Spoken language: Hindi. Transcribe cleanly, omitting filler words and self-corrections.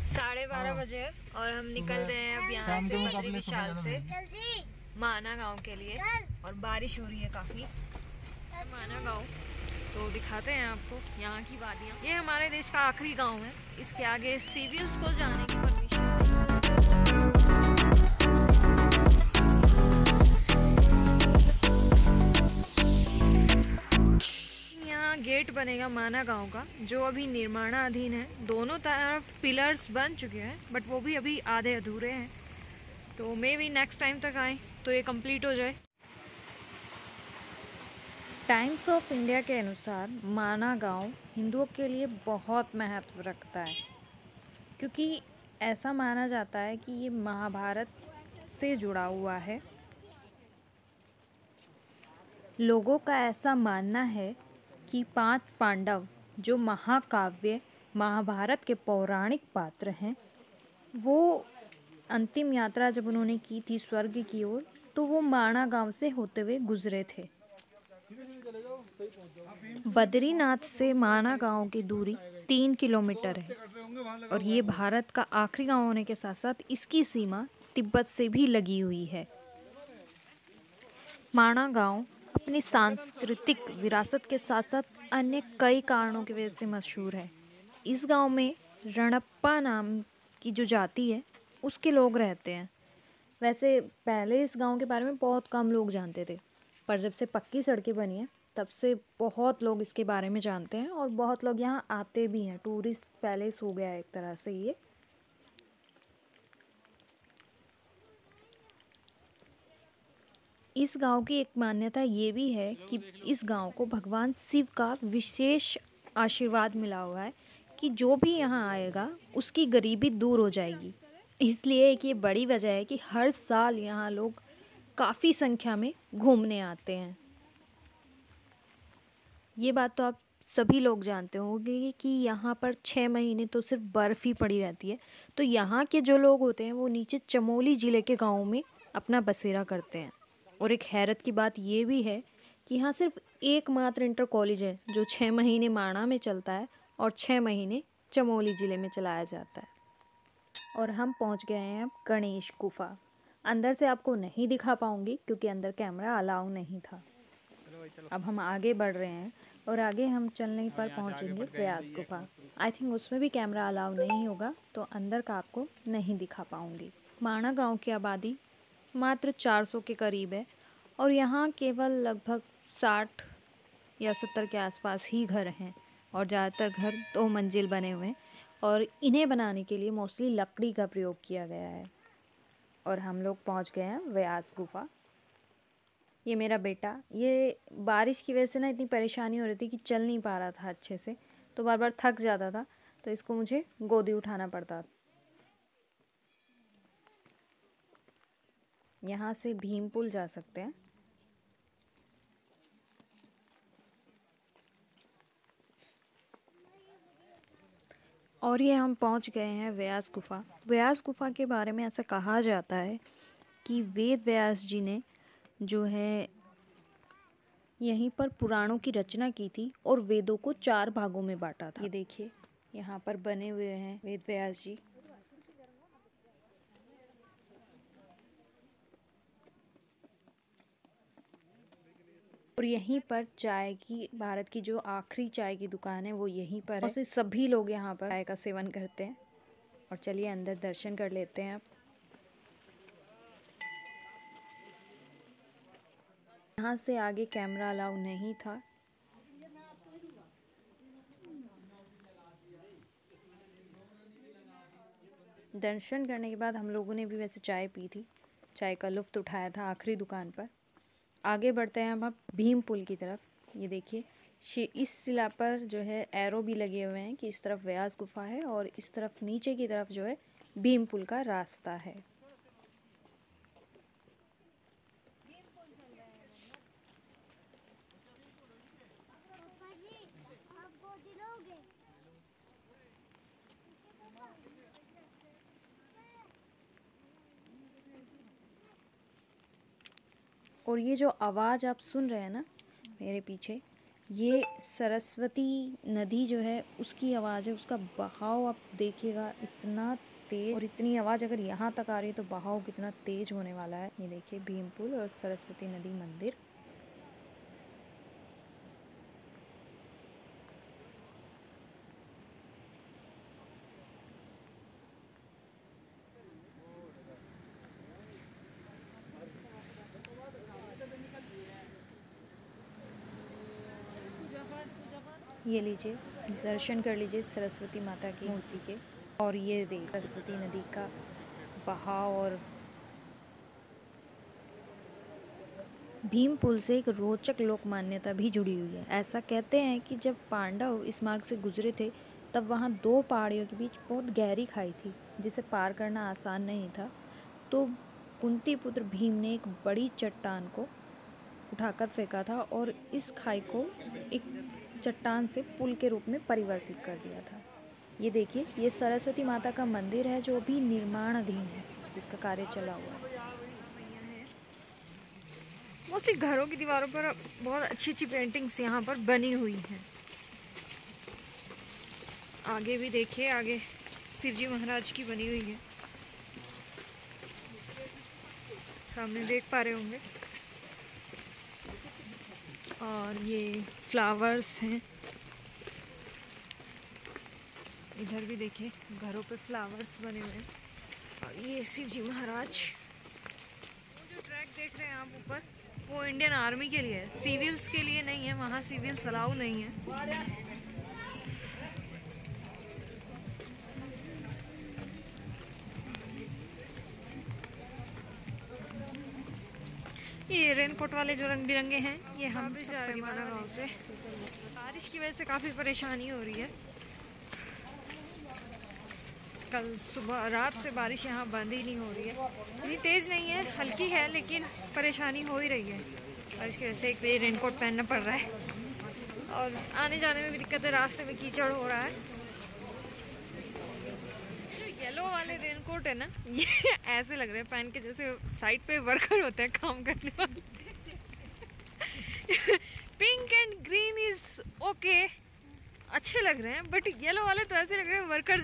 12:30 बजे है और हम निकल रहे हैं अब यहाँ से बद्री विशाल से माना गांव के लिए। और बारिश हो रही है काफ़ी। माना गांव तो दिखाते हैं आपको यहाँ की वादियाँ। ये हमारे देश का आखिरी गांव है। इसके आगे सिविल्स को जाने की परमिशन। यहाँ गेट बनेगा माना गांव का, जो अभी निर्माणाधीन है। दोनों तरफ पिलर्स बन चुके हैं बट वो भी अभी आधे अधूरे हैं। तो मे भी नेक्स्ट टाइम तक आए तो ये कंप्लीट हो जाए। टाइम्स ऑफ इंडिया के अनुसार माना गांव हिंदुओं के लिए बहुत महत्व रखता है, क्योंकि ऐसा माना जाता है कि ये महाभारत से जुड़ा हुआ है। लोगों का ऐसा मानना है कि 5 पांडव, जो महाकाव्य महाभारत के पौराणिक पात्र हैं, वो अंतिम यात्रा जब उन्होंने की थी स्वर्ग की ओर, तो वो माना गांव से होते हुए गुजरे थे। बद्रीनाथ से माना गांव की दूरी 3 किलोमीटर है और ये भारत का आखिरी गांव होने के साथ साथ इसकी सीमा तिब्बत से भी लगी हुई है। माना गांव अपनी सांस्कृतिक विरासत के साथ साथ अन्य कई कारणों की वजह से मशहूर है। इस गांव में रणप्पा नाम की जो जाति है उसके लोग रहते हैं। वैसे पहले इस गांव के बारे में बहुत कम लोग जानते थे, पर जब से पक्की सड़कें बनी हैं तब से बहुत लोग इसके बारे में जानते हैं और बहुत लोग यहाँ आते भी हैं। टूरिस्ट पैलेस हो गया है एक तरह से ये। इस गांव की एक मान्यता ये भी है कि इस गांव को भगवान शिव का विशेष आशीर्वाद मिला हुआ है कि जो भी यहाँ आएगा उसकी गरीबी दूर हो जाएगी। इसलिए एक ये बड़ी वजह है कि हर साल यहाँ लोग काफ़ी संख्या में घूमने आते हैं। ये बात तो आप सभी लोग जानते होंगे कि यहाँ पर 6 महीने तो सिर्फ बर्फ़ ही पड़ी रहती है। तो यहाँ के जो लोग होते हैं वो नीचे चमोली ज़िले के गाँव में अपना बसेरा करते हैं। और एक हैरत की बात ये भी है कि यहाँ सिर्फ एकमात्र इंटर कॉलेज है जो 6 महीने माणा में चलता है और 6 महीने चमोली ज़िले में चलाया जाता है। और हम पहुँच गए हैं अब गणेश गुफा। अंदर से आपको नहीं दिखा पाऊँगी क्योंकि अंदर कैमरा अलाउ नहीं था। अब हम आगे बढ़ रहे हैं और आगे हम चलने पर पहुंचेंगे व्यास गुफा। आई थिंक उसमें भी कैमरा अलाउ नहीं होगा तो अंदर का आपको नहीं दिखा पाऊंगी। माणा गांव की आबादी मात्र 400 के करीब है और यहाँ केवल लगभग 60 या 70 के आसपास ही घर हैं और ज़्यादातर घर 2 मंजिल बने हुए हैं और इन्हें बनाने के लिए मोस्टली लकड़ी का प्रयोग किया गया है। और हम लोग पहुँच गए हैं व्यास गुफा। ये मेरा बेटा, ये बारिश की वजह से ना इतनी परेशानी हो रही थी कि चल नहीं पा रहा था अच्छे से, तो बार बार थक जाता था, तो इसको मुझे गोदी उठाना पड़ता। यहाँ से भीम पुल जा सकते हैं। और ये हम पहुँच गए हैं व्यास गुफा। व्यास गुफा के बारे में ऐसा कहा जाता है कि वेद व्यास जी ने जो है यहीं पर पुराणों की रचना की थी और वेदों को 4 भागों में बांटा था। ये देखिए यहाँ पर बने हुए हैं वेद व्यास जी। और यहीं पर चाय की, भारत की जो आखिरी चाय की दुकान है वो यहीं पर है। सभी लोग यहाँ पर चाय का सेवन करते हैं। और चलिए अंदर दर्शन कर लेते हैं। यहाँ से आगे कैमरा अलाउ नहीं था। दर्शन करने के बाद हम लोगों ने भी वैसे चाय पी थी, चाय का लुत्फ़ उठाया था आखिरी दुकान पर। आगे बढ़ते हैं अब भीम पुल की तरफ। ये देखिए इस शिला पर जो है एरो भी लगे हुए हैं कि इस तरफ व्यास गुफा है और इस तरफ नीचे की तरफ जो है भीम पुल का रास्ता है। और ये जो आवाज़ आप सुन रहे हैं ना मेरे पीछे, ये सरस्वती नदी जो है उसकी आवाज़ है, उसका बहाव आप देखिएगा इतना तेज, और इतनी आवाज़ अगर यहाँ तक आ रही है तो बहाव कितना तेज होने वाला है। ये देखिए भीम पुल और सरस्वती नदी मंदिर। ये लीजिए, दर्शन कर लीजिए सरस्वती माता की मूर्ति के। और ये देख सरस्वती नदी का बहाव। और भीम पुल से एक रोचक लोक मान्यता भी जुड़ी हुई है। ऐसा कहते हैं कि जब पांडव इस मार्ग से गुजरे थे तब वहाँ दो पहाड़ियों के बीच बहुत गहरी खाई थी जिसे पार करना आसान नहीं था। तो कुंती पुत्र भीम ने एक बड़ी चट्टान को उठाकर फेंका था और इस खाई को एक चट्टान से पुल के रूप में परिवर्तित कर दिया था। ये देखिए, ये सरस्वती माता का मंदिर है जो अभी निर्माणाधीन है, जिसका कार्य चला हुआ है। मोस्टली घरों की दीवारों पर बहुत अच्छी अच्छी पेंटिंग्स यहाँ पर बनी हुई हैं। आगे भी देखिए, आगे शिवजी महाराज की बनी हुई है, सामने देख पा रहे होंगे। और ये फ्लावर्स हैं, इधर भी देखिए घरों पे फ्लावर्स बने हुए हैं। और ये शिवजी महाराज। वो जो ट्रैक देख रहे हैं आप ऊपर, वो इंडियन आर्मी के लिए है, सिविल्स के लिए नहीं है। वहाँ सिविल्स अलाउ नहीं है। ये रेनकोट वाले जो रंग बिरंगे हैं, ये हम भी जा रहे हैं माना गाँव से। बारिश की वजह से काफ़ी परेशानी हो रही है। कल सुबह रात से बारिश यहाँ बंद ही नहीं हो रही है। इतनी तेज़ नहीं है, हल्की है, लेकिन परेशानी हो ही रही है। बारिश की वजह से एक तो ये रेनकोट पहनना पड़ रहा है और आने जाने में भी दिक्कत है, रास्ते में कीचड़ हो रहा है। जो येलो वाले रेनकोट है ना, ये ऐसे लग रहे हैं पहन के जैसे साइड पे वर्कर होते हैं काम करने वाले। Pink and green is okay, अच्छे लग रहे हैं, बट येलो वाले तो ऐसे लग रहे हैं वर्कर